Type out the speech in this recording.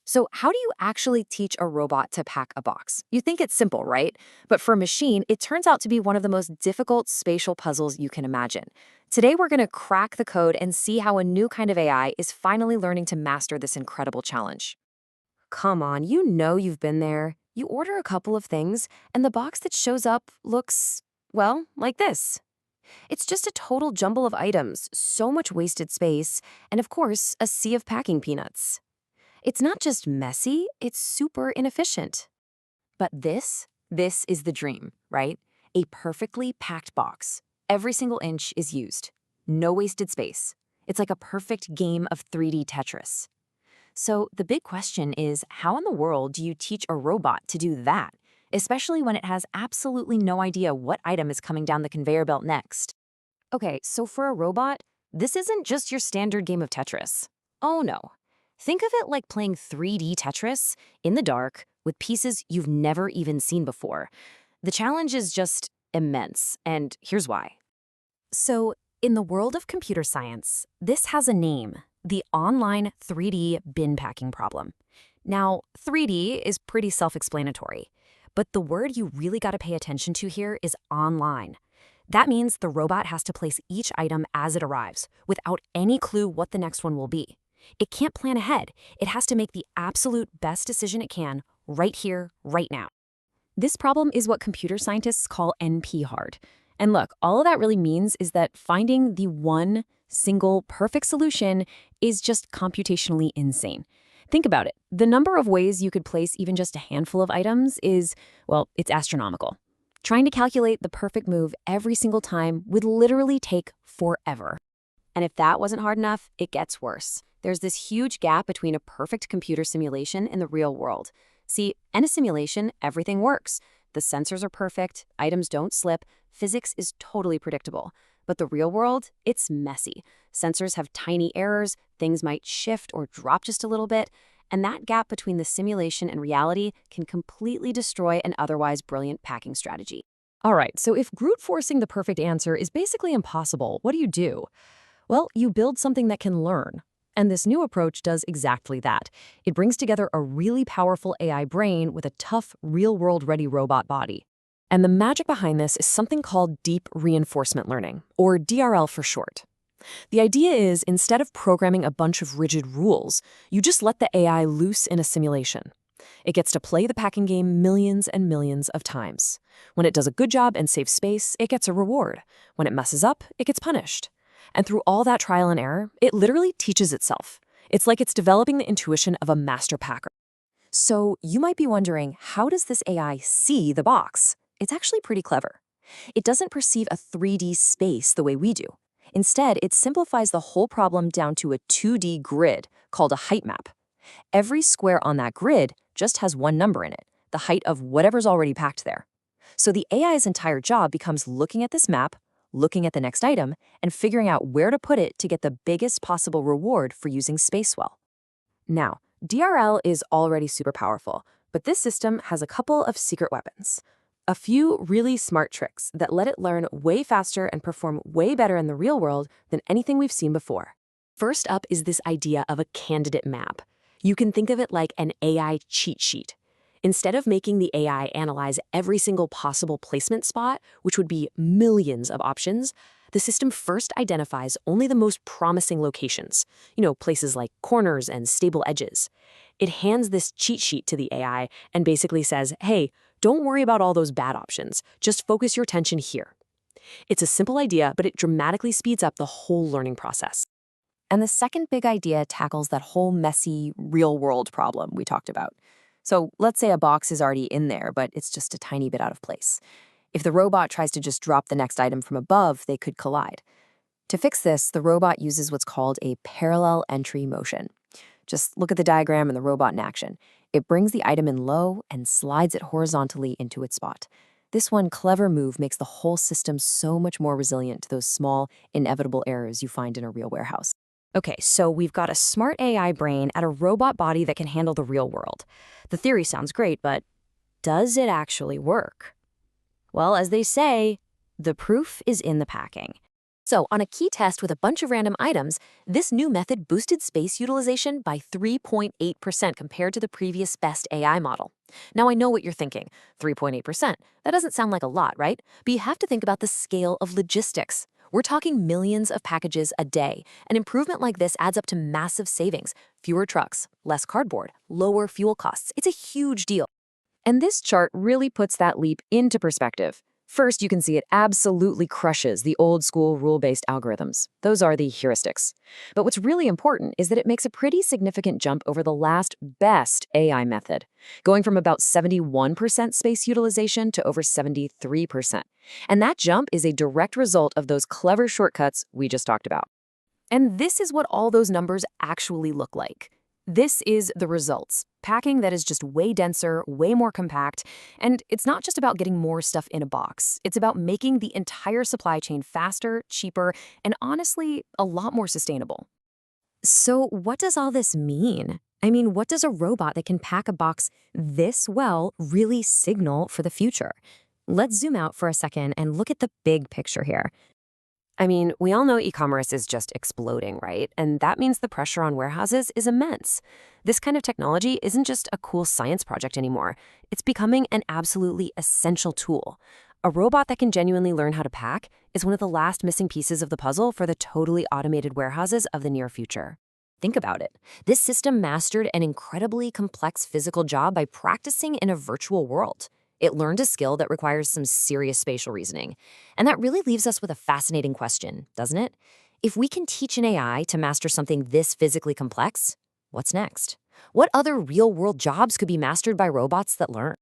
So, how do you actually teach a robot to pack a box? You think it's simple, right? But for a machine, it turns out to be one of the most difficult spatial puzzles you can imagine. Today, we're going to crack the code and see how a new kind of AI is finally learning to master this incredible challenge. Come on, you know you've been there. You order a couple of things, and the box that shows up looks, well, like this. It's just a total jumble of items, so much wasted space, and of course, a sea of packing peanuts. It's not just messy, it's super inefficient. But this is the dream, right? A perfectly packed box. Every single inch is used. No wasted space. It's like a perfect game of 3D Tetris. So the big question is, how in the world do you teach a robot to do that? Especially when it has absolutely no idea what item is coming down the conveyor belt next. Okay, so for a robot, this isn't just your standard game of Tetris. Oh no. Think of it like playing 3D Tetris in the dark with pieces you've never even seen before. The challenge is just immense, and here's why. So, in the world of computer science, this has a name, the online 3D bin packing problem. Now, 3D is pretty self-explanatory, but the word you really got to pay attention to here is online. That means the robot has to place each item as it arrives, without any clue what the next one will be. It can't plan ahead. It has to make the absolute best decision it can, right here, right now. This problem is what computer scientists call NP-hard. And look, all of that really means is that finding the one single perfect solution is just computationally insane. Think about it. The number of ways you could place even just a handful of items is, well, it's astronomical. Trying to calculate the perfect move every single time would literally take forever. And if that wasn't hard enough, it gets worse. There's this huge gap between a perfect computer simulation and the real world. See, in a simulation, everything works. The sensors are perfect, items don't slip, physics is totally predictable. But the real world, it's messy. Sensors have tiny errors, things might shift or drop just a little bit, and that gap between the simulation and reality can completely destroy an otherwise brilliant packing strategy. All right, so if brute forcing the perfect answer is basically impossible, what do? Well, you build something that can learn. And this new approach does exactly that. It brings together a really powerful AI brain with a tough, real-world-ready robot body. And the magic behind this is something called deep reinforcement learning, or DRL for short. The idea is, instead of programming a bunch of rigid rules, you just let the AI loose in a simulation. It gets to play the packing game millions and millions of times. When it does a good job and saves space, it gets a reward. When it messes up, it gets punished. And through all that trial and error, it literally teaches itself. It's like it's developing the intuition of a master packer. So you might be wondering, how does this AI see the box? It's actually pretty clever. It doesn't perceive a 3D space the way we do. Instead, it simplifies the whole problem down to a 2D grid called a height map. Every square on that grid just has one number in it, the height of whatever's already packed there. So the AI's entire job becomes looking at this map, looking at the next item, and figuring out where to put it to get the biggest possible reward for using space well. Now, DRL is already super powerful, but this system has a couple of secret weapons. A few really smart tricks that let it learn way faster and perform way better in the real world than anything we've seen before. First up is this idea of a candidate map. You can think of it like an AI cheat sheet. Instead of making the AI analyze every single possible placement spot, which would be millions of options, the system first identifies only the most promising locations, places like corners and stable edges. It hands this cheat sheet to the AI and basically says, hey, don't worry about all those bad options. Just focus your attention here. It's a simple idea, but it dramatically speeds up the whole learning process. And the second big idea tackles that whole messy, real-world problem we talked about. So let's say a box is already in there, but it's just a tiny bit out of place. If the robot tries to just drop the next item from above, they could collide. To fix this, the robot uses what's called a parallel entry motion. Just look at the diagram and the robot in action. It brings the item in low and slides it horizontally into its spot. This one clever move makes the whole system so much more resilient to those small, inevitable errors you find in a real warehouse. Okay, so we've got a smart AI brain at a robot body that can handle the real world. The theory sounds great, but does it actually work? Well, as they say, the proof is in the packing. So, on a key test with a bunch of random items, this new method boosted space utilization by 3.8% compared to the previous best AI model. Now, I know what you're thinking 3.8%. That doesn't sound like a lot, right? But you have to think about the scale of logistics. We're talking millions of packages a day. An improvement like this adds up to massive savings fewer trucks, less cardboard, lower fuel costs. It's a huge deal. And this chart really puts that leap into perspective. First, you can see it absolutely crushes the old school rule-based algorithms. Those are the heuristics. But what's really important is that it makes a pretty significant jump over the last best AI method, going from about 71% space utilization to over 73%. And that jump is a direct result of those clever shortcuts we just talked about. And this is what all those numbers actually look like. This is the results. Packing that is just way denser, way more compact, and it's not just about getting more stuff in a box. It's about making the entire supply chain faster, cheaper, and honestly, a lot more sustainable. So, what does all this mean? I mean, what does a robot that can pack a box this well really signal for the future? Let's zoom out for a second and look at the big picture here. I mean, we all know e-commerce is just exploding, right? And that means the pressure on warehouses is immense. This kind of technology isn't just a cool science project anymore. It's becoming an absolutely essential tool. A robot that can genuinely learn how to pack is one of the last missing pieces of the puzzle for the totally automated warehouses of the near future. Think about it. This system mastered an incredibly complex physical job by practicing in a virtual world. It learned a skill that requires some serious spatial reasoning. And that really leaves us with a fascinating question, doesn't it? If we can teach an AI to master something this physically complex, what's next? What other real-world jobs could be mastered by robots that learn?